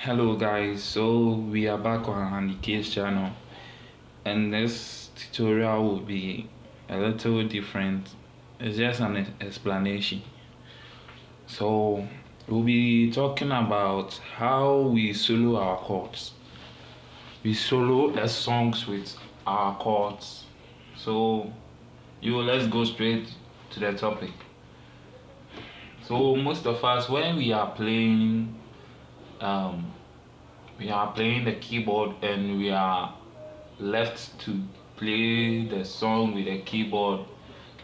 Hello guys, so we are back on the case channel, and this tutorial will be a little different. It's just an explanation. So we'll be talking about how we solo our chords. We solo the songs with our chords. So let's go straight to the topic. So most of us, when we are playing the keyboard and we are left to play the song with the keyboard,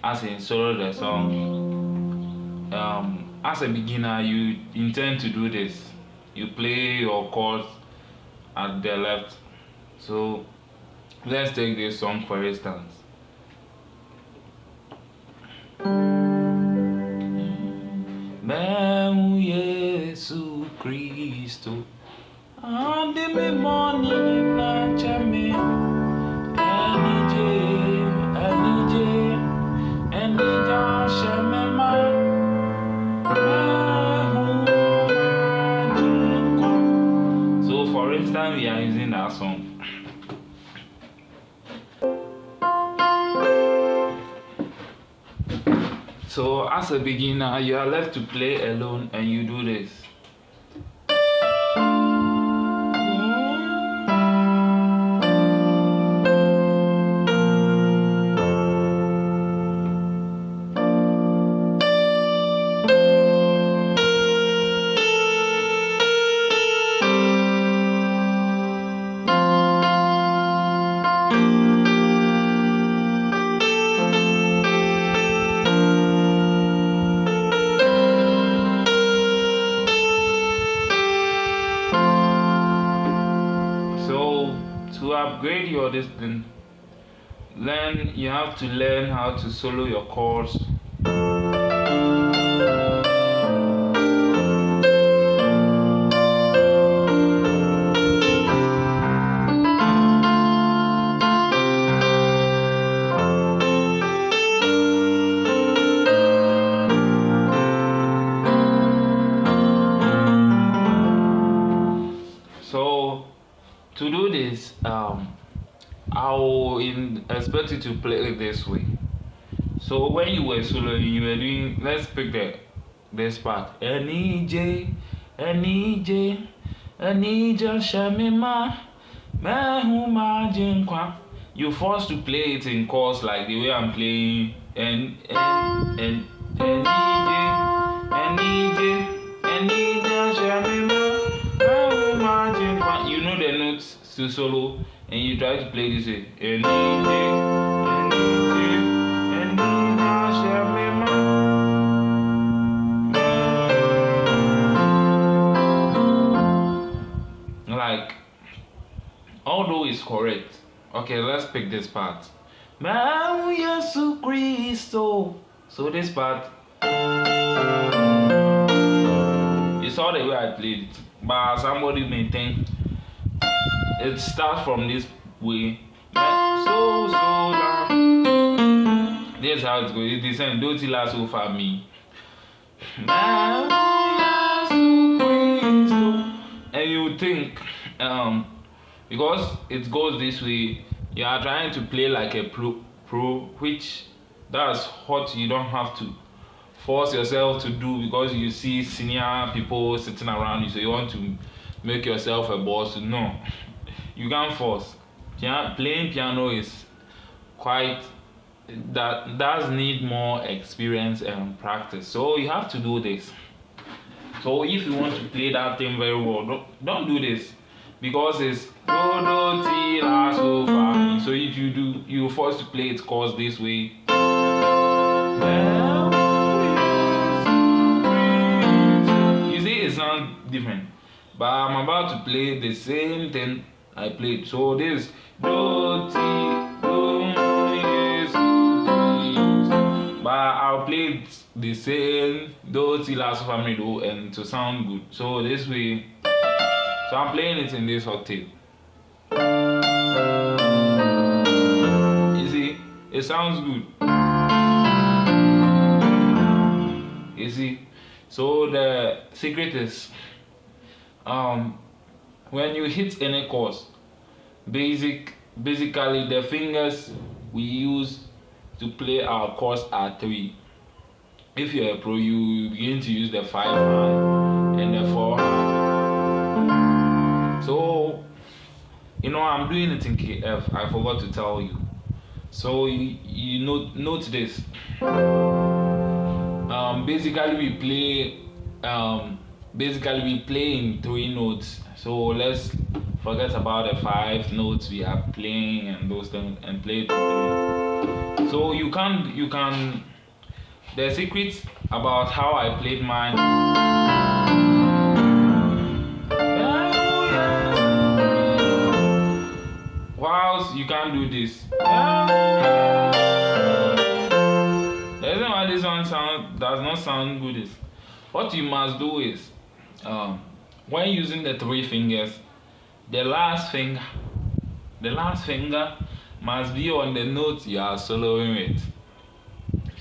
as in solo the song. As a beginner, you intend to do this. You play your chords at the left. So let's take this song for instance. Meu Jesus Cristo, ande me morning na chame, enije shame ma, so for instance, we are using that song. So as a beginner, you are left to play alone and you do this. To upgrade your distance, you have to learn how to solo your chords. So to do this, I'll expect you to play it this way. So when you were soloing, you were doing, let's pick this part. Enije shamima mehuma jinkwa. You forced to play it in chords like the way I'm playing. Enije shamima mehuma jinkwa. You know the notes to solo, and you try to play this way. Like, although it's correct. Okay, let's pick this part. Meu Jesus Cristo. So this part, you saw the way I played it, but somebody may think it starts from this way. So la. This is how it goes. It descends. Do till last so far me. And you think, because it goes this way, you are trying to play like a pro, which that's what you don't have to force yourself to do, because you see senior people sitting around you, so you want to make yourself a boss. No, you can't force. Playing piano is quite, that does need more experience and practice, so you have to do this. So if you want to play that thing very well, don't do this, because it's do ti la so fa. So if you do, you force to play it chords this way. You see, it sounds different, but I'm about to play the same thing I played. So this do ti do, but I'll play it the same do ti la so fa mi do, and to sound good. So this way, so I'm playing it in this octave. You see, it sounds good. You see, so the secret is when you hit any chords, basically the fingers we use to play our chords are three. If you're a pro, you begin to use the 5 hand and the 4 hand. So I'm doing it in KF. I forgot to tell you. So you note this. Basically we play in 3 notes. So let's forget about the 5 notes we are playing and those things and play it in 3. So you can. The secret about how I played mine. Whilst you can't do this. The reason why this one does not sound good is what you must do is when using the 3 fingers, the last finger must be on the note you are soloing with.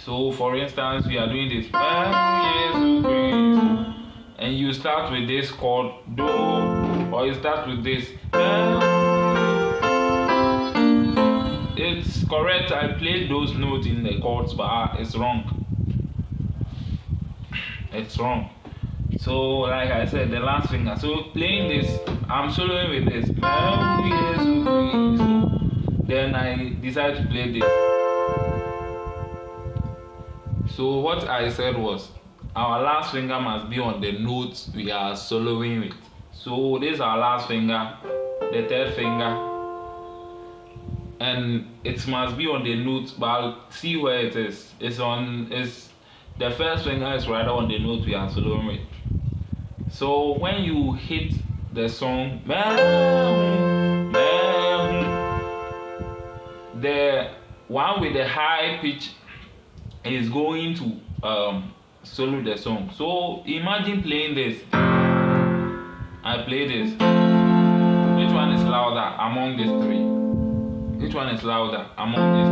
So for instance, we are doing this and you start with this chord do, or you start with this. It's correct, I played those notes in the chords, but it's wrong. It's wrong. So like I said, the last finger. So playing this, I'm soloing with this. So then I decided to play this. So what I said was, our last finger must be on the notes we are soloing with. So this is our last finger, the 3rd finger, and it must be on the notes. But I'll see where it is. The 1st finger is rather on the note we are soloing with. So when you hit the song, the one with the high pitch is going to solo the song. So imagine playing this. I play this. Which one is louder among these 3? Which one is louder among these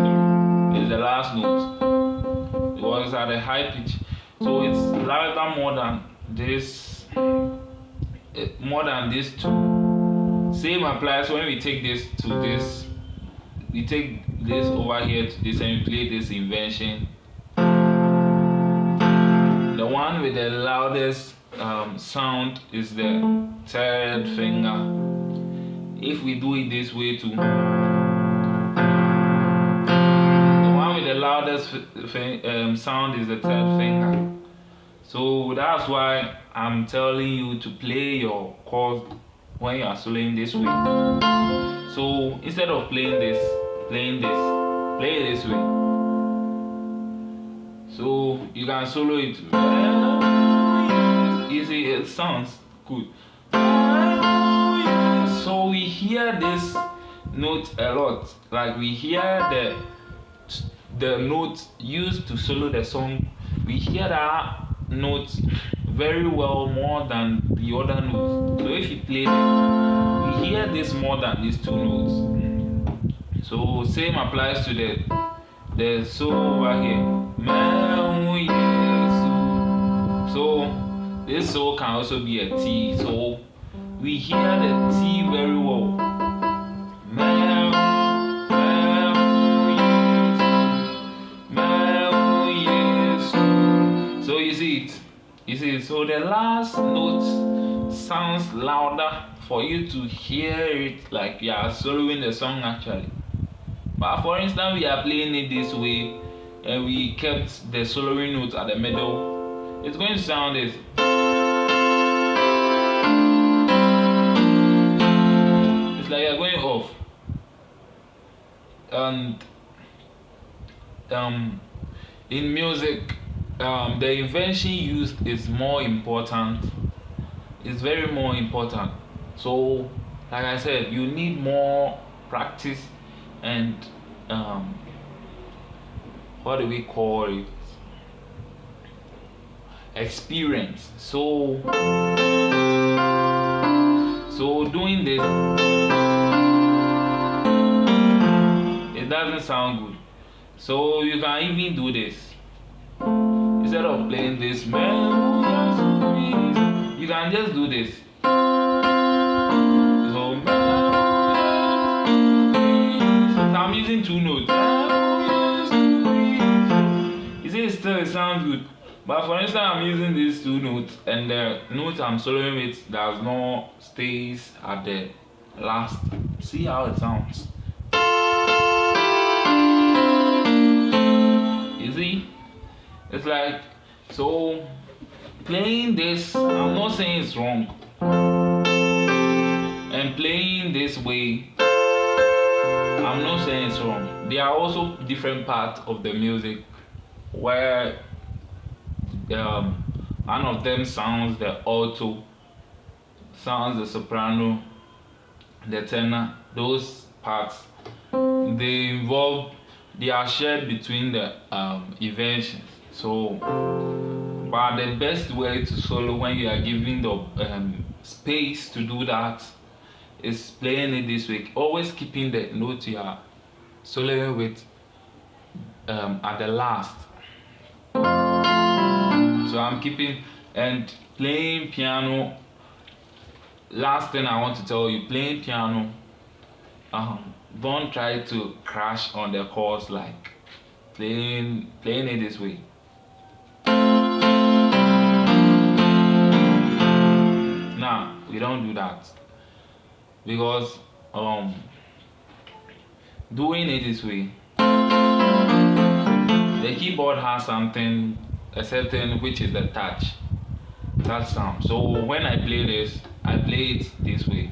3? It's the last note. It was at a high pitch, so it's louder more than this. More than these 2. Same applies when we take this to this. We take this over here to this and we play this inversion. The one with the loudest sound is the 3rd finger. If we do it this way too, the one with the loudest sound is the 3rd finger. So that's why I'm telling you to play your chords when you are soloing this way. So instead of playing this, play it this way. So you can solo it. You see, it sounds good. So we hear this note a lot. Like we hear the note used to solo the song. We hear that note very well, more than the other notes. So if you play this, we hear this more than these 2 notes. So same applies to the solo over here. So this so can also be a T. So we hear the T very well. So you see it. So the last note sounds louder for you to hear it like you are soloing the song actually. But for instance, we are playing it this way and we kept the soloing note at the middle. It's going to sound this. It's like you're going off. And in music, the invention used is more important. It's very more important. So like I said, you need more practice and what do we call it, experience. So doing this, it doesn't sound good. So you can even do this. Instead of playing this, you can just do this. using two notes. You see, it sounds good. But for instance, I'm using these two notes, and the note I'm soloing with does not stays at the last. See how it sounds. You see, it's like, so playing this, I'm not saying it's wrong, and playing this way, I'm not saying it's wrong. There are also different parts of the music where one of them sounds the alto, sounds the soprano, the tenor. Those parts, they are shared between the inventions. So, but the best way to solo when you are giving the space to do that is playing it this way. Always keeping the note you are soloing with at the last. So I'm keeping and playing piano. Last thing I want to tell you, playing piano, don't try to crash on the chords, like playing it this way. Now we don't do that, because doing it this way, the keyboard has something, a certain, which is the touch sound. So when I play this, I play it this way,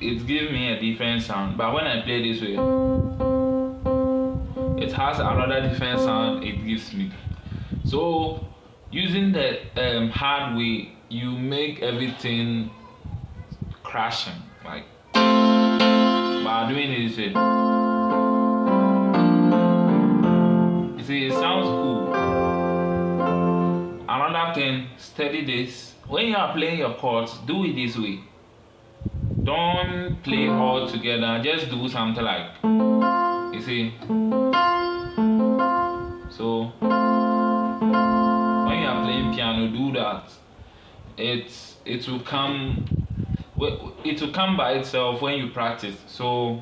it gives me a different sound. But when I play this way, it has another different sound it gives me. So using the hard way, you make everything crashing, like, by doing it this way. You see, it sounds cool. Another thing, study this. When you are playing your chords, do it this way. Don't play all together. Just do something like, you see. So when you are playing piano, do that. It will come by itself when you practice. So,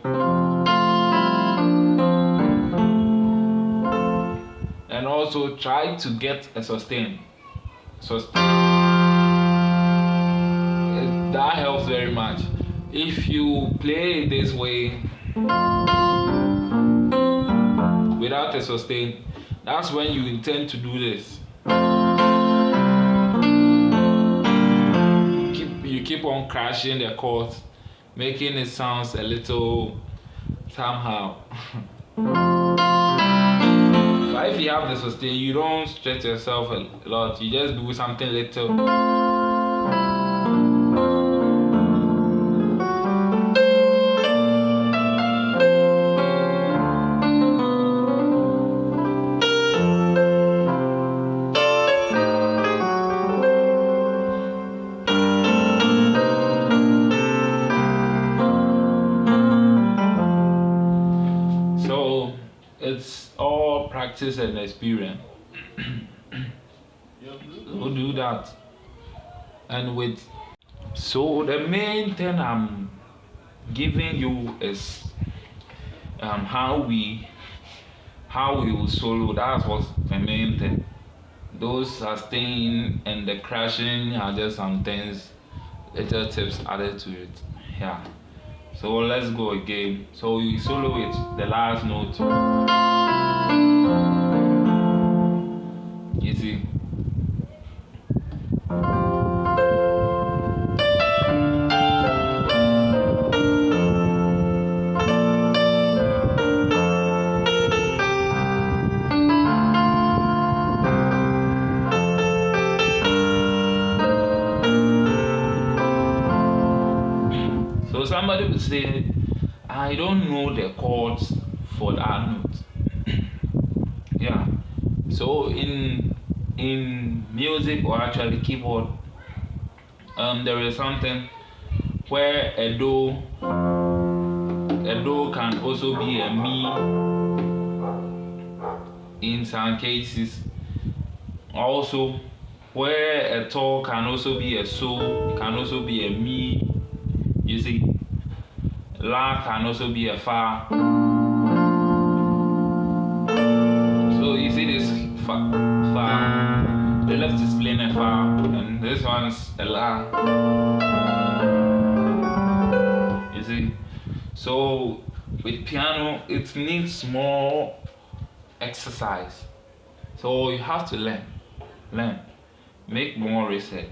and also try to get a sustain. That helps very much. If you play this way without a sustain, that's when you intend to do this. You keep on crashing the chords, making it sounds a little somehow. But if you have the sustain, you don't stretch yourself a lot. You just do something little. It's all practice and experience. We'll do that. And so the main thing I'm giving you is how we will solo. That's what's the main thing. Those sustain and the crashing are just some things, little tips added to it. Yeah. So let's go again. So you solo it, the last note. You see. So somebody would say, I don't know the chords for that note. Yeah. So in music, or actually keyboard, there is something where a do can also be a mi in some cases. Also, where a to can also be a so, can also be a mi. You see, La can also be a fa. So you see this fa, the left is playing a fa, and this one's a la. You see? So with piano, it needs more exercise. So you have to learn, make more research.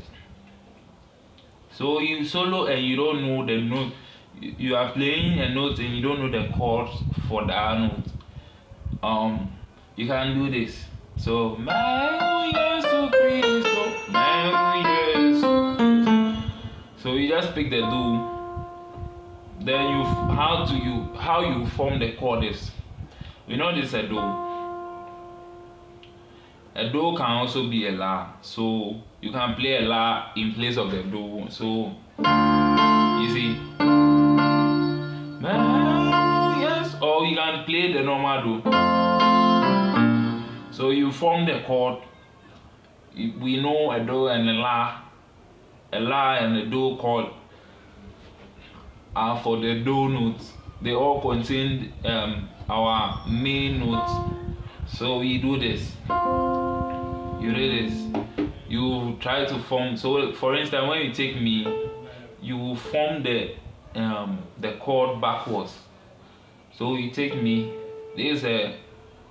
So you solo and you don't know the note. You are playing a note and you don't know the chords for that note. You can do this. So my years to Christo, my years. So you just pick the do. Then how you form the chord is. We know this a do. A do can also be a la. So you can play a la in place of the do. So you see. Yes, or you can play the normal do. So you form the chord. We know a do and a la and a do chord are for the do notes. They all contain our main notes. So we do this. You do this. You try to form. So for instance, when you take me, you form the chord backwards. So you take me. This is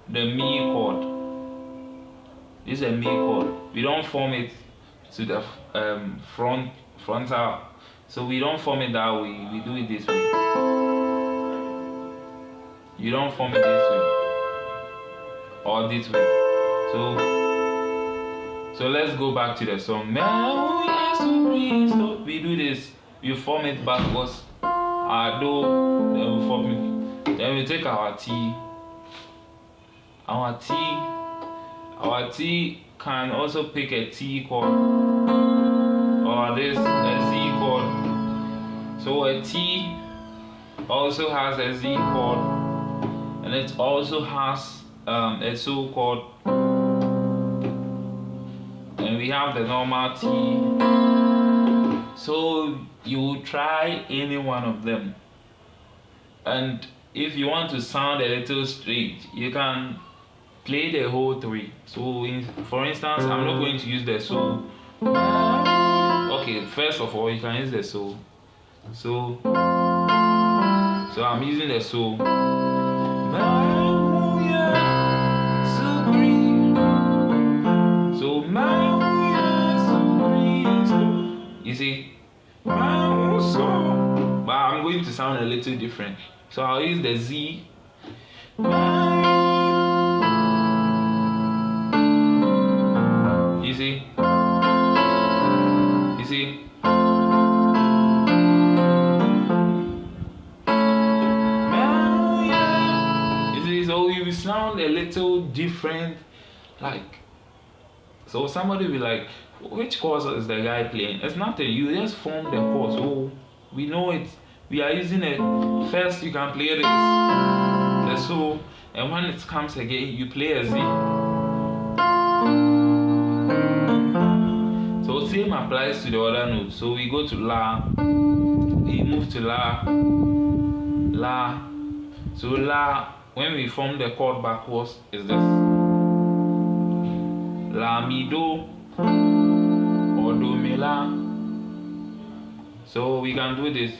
the mi chord. This is a mi chord. We don't form it to the frontal. So we don't form it that way. We do it this way. You don't form it this way or this way. So let's go back to the song. We do this. We form it backwards. Our do, then we form it. Then we take our T. Our T can also pick a T chord or this a Z chord. So a T also has a Z chord, and it also has a So chord, and we have the normal T. So you try any one of them, and if you want to sound a little strange, you can play the whole three. So for instance, I'm not going to use the So. Okay, first of all, you can use the So. So I'm using the So. So you see, but I'm going to sound a little different. So I'll use the Z. You see? You see? So you will sound a little different, like. So somebody will be like, which chords is the guy playing? It's nothing. You just form the chords. So we know it. We are using it. First, you can play this, the So, and when it comes again, you play a Z. So same applies to the other notes. So we go to La. We move to La. So La. When we form the chord backwards, is this La Mi Do or Do Mi La. So we can do this.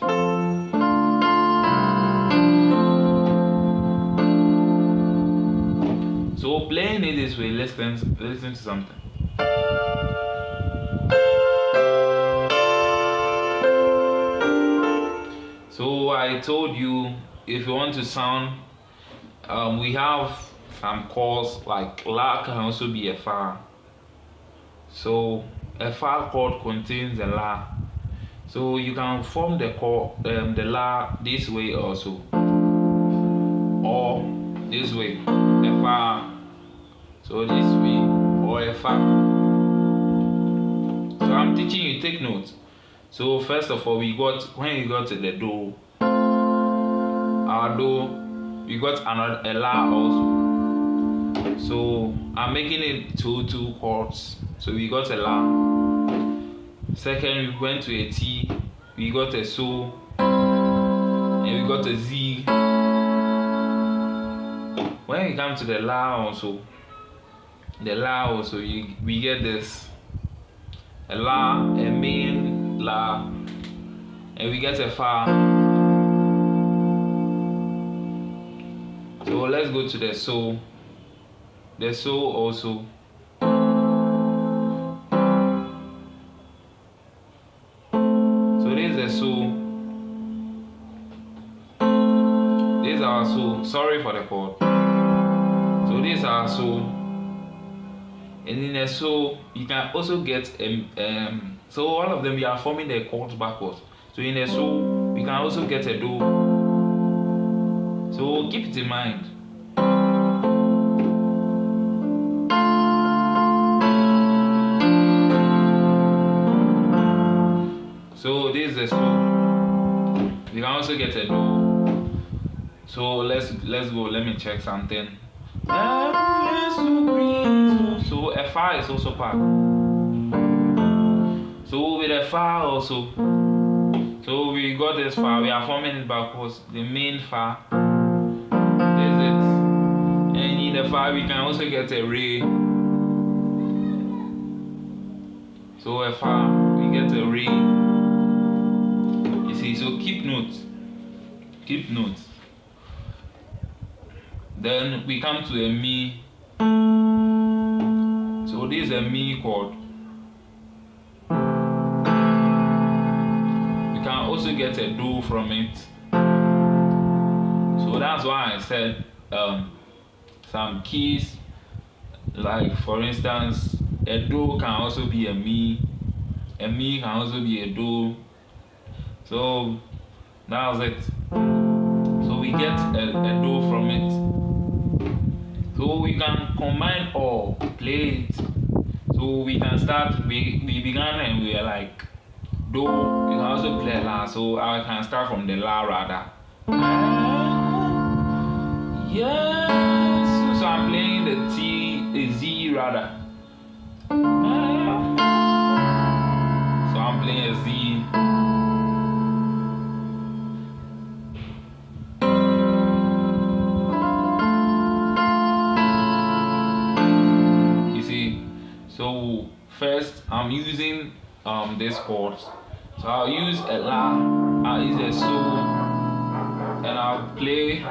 So playing it this way, listen to something. So I told you, if you want to sound, we have some chords like La can also be a Fa. So a Fa chord contains a La. So you can form the chord, the La this way also, or this way, a Fa. So this way, or a Fa. So I'm teaching you, take notes. So first of all, when we got to the Do, our Do. We got a La also. So I'm making it two chords. So we got a La. Second, we went to a T. We got a So. And and we got a Z. When we come to the La also, we get this a La, a main La, and we get a Fa. So let's go to the So. The So also. So this is the So. This is our So. Sorry for the chord. So this is our So. And in the So, you can also get so all of them we are forming the chords backwards. So in the So, we can also get a Do. So keep it in mind. So this is the So. We can also get a Do. So let's go. Let me check something. So a Fa is also part. So with a Fa also. So we got this Fa. We are forming it backwards. The main Fa. There's it. And in the Fa we can also get a Re. So a Fa, we get a Re. You see, so keep notes. Keep notes. Then we come to a Mi. So this is a Mi chord. We can also get a Do from it. So that's why I said some keys, like for instance, a Do can also be a Mi can also be a Do. So that was it. So we get a Do from it. So we can combine or play it. So we can start, we began and we were like Do, you can also play La. So I can start from the La rather. Yes. So I'm playing the Z rather. So I'm playing a Z. So first I'm using these chords. So I'll use a La, I'll use a So, and I'll play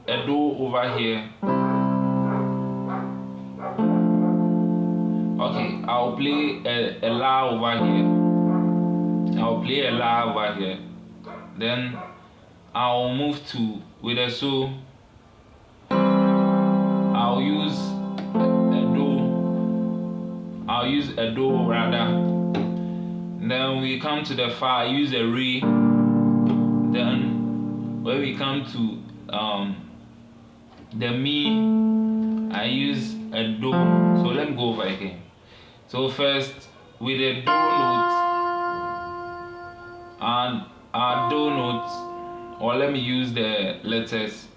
a Do over here. Okay, I'll play a La over here. I'll play a La over here. Then I'll move to with a So. I'll use a Do rather. Then we come to the Fa, I use a Re. Then when we come to the Mi, I use a Do. So let me go over again. So first with a Do note and our Do notes, or let me use the letters.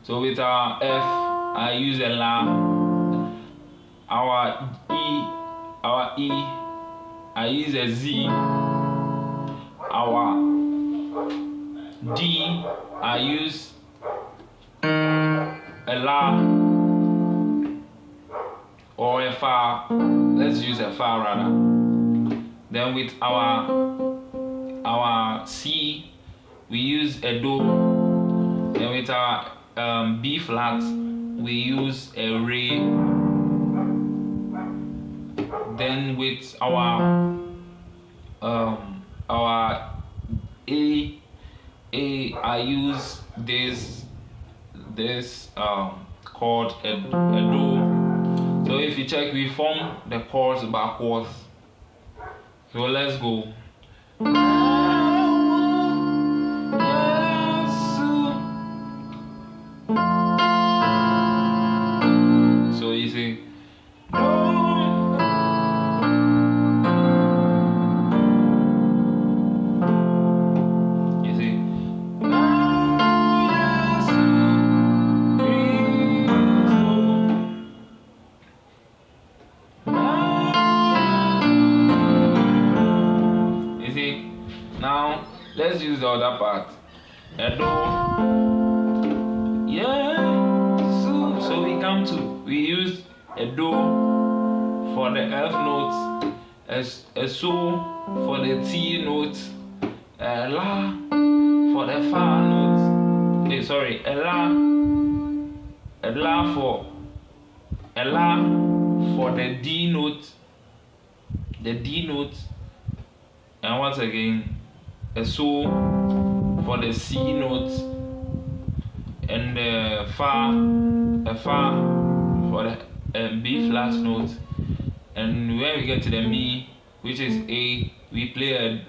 So with our F, I use a La. Our E, I use a Z. Our D, I use a La or a Fa. Let's use a Fa rather. Then with our C, we use a Do. Then with our B flat, we use a Re. Then with our A, I use this chord a Do. So if you check, we form the chords backwards. So let's go. So you see. Now let's use the other part. a do. Yeah. So we use a do for the F notes, a so for the T notes, a la for the fa notes. A la for the D note, and once again a so for the C note, and a fa for the B flat note. And when we get to the mi, which is A, we play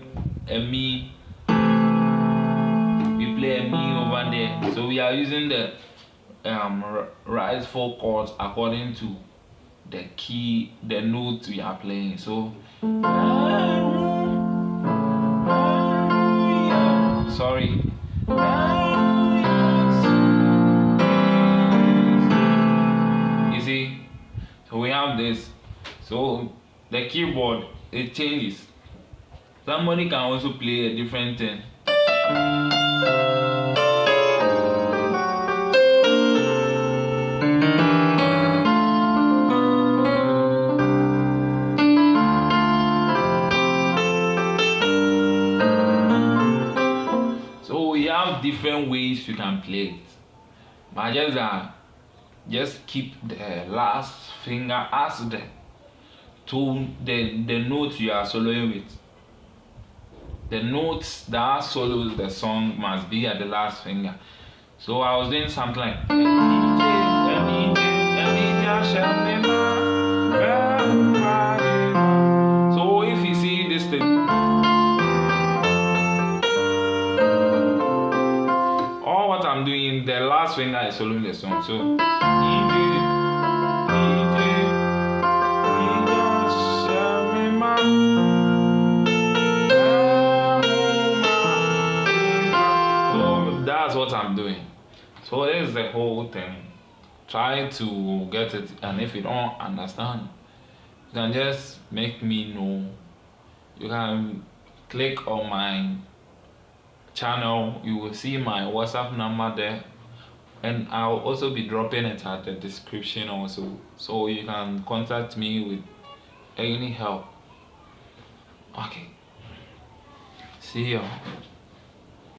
a mi. We play a mi over there. So we are using the rise 4 chords according to the key, the note we are playing. So sorry. You see, so we have this. So the keyboard, it changes. Somebody can also play a different thing. So we have different ways you can play it. But just keep the last finger as the note you are soloing with. The notes that solos the song must be at the last finger. So I was doing something like so if you see this thing, all what I'm doing, the last finger is soloing the song. So that's what I'm doing. So this is the whole thing. Try to get it, and if you don't understand, you can just make me know. You can click on my channel, you will see my WhatsApp number there, and I'll also be dropping it at the description also, so you can contact me with any help. Okay, see you.